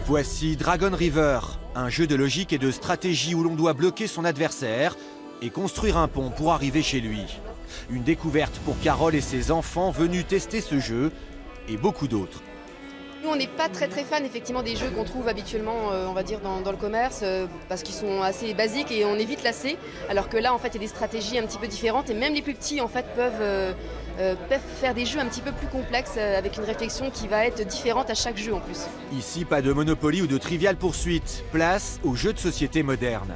Voici Dragon River, un jeu de logique et de stratégie où l'on doit bloquer son adversaire et construire un pont pour arriver chez lui. Une découverte pour Carole et ses enfants venus tester ce jeu et beaucoup d'autres. Nous, on n'est pas très fan effectivement des jeux qu'on trouve habituellement, on va dire, dans le commerce, parce qu'ils sont assez basiques et on est vite lassé. Alors que là, en fait, il y a des stratégies un petit peu différentes et même les plus petits, en fait, peuvent faire des jeux un petit peu plus complexes avec une réflexion qui va être différente à chaque jeu en plus. Ici, pas de Monopoly ou de Trivial Poursuite. Place aux jeux de société modernes.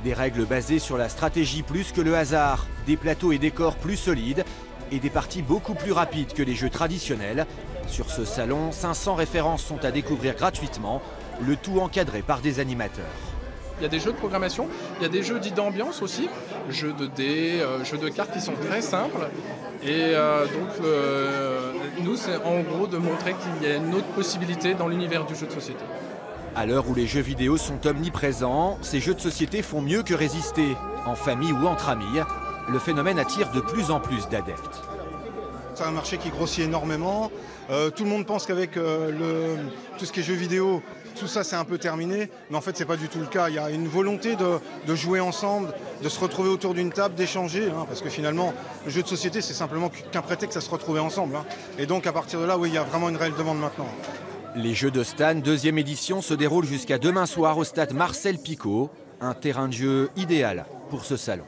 Des règles basées sur la stratégie plus que le hasard, des plateaux et décors plus solides et des parties beaucoup plus rapides que les jeux traditionnels. Sur ce salon, 500 références sont à découvrir gratuitement, le tout encadré par des animateurs. Il y a des jeux de programmation, il y a des jeux dits d'ambiance aussi, jeux de dés, jeux de cartes qui sont très simples. Et nous, c'est en gros de montrer qu'il y a une autre possibilité dans l'univers du jeu de société. À l'heure où les jeux vidéo sont omniprésents, ces jeux de société font mieux que résister. En famille ou entre amis, le phénomène attire de plus en plus d'adeptes. C'est un marché qui grossit énormément. Tout le monde pense qu'avec tout ce qui est jeux vidéo, tout ça c'est un peu terminé. Mais en fait, c'est pas du tout le cas. Il y a une volonté de jouer ensemble, de se retrouver autour d'une table, d'échanger. Parce que finalement, le jeu de société, c'est simplement qu'un prétexte à se retrouver ensemble. Et donc, à partir de là, oui, il y a vraiment une réelle demande maintenant. Les Jeux de Stan, deuxième édition, se déroulent jusqu'à demain soir au stade Marcel Picot. Un terrain de jeu idéal pour ce salon.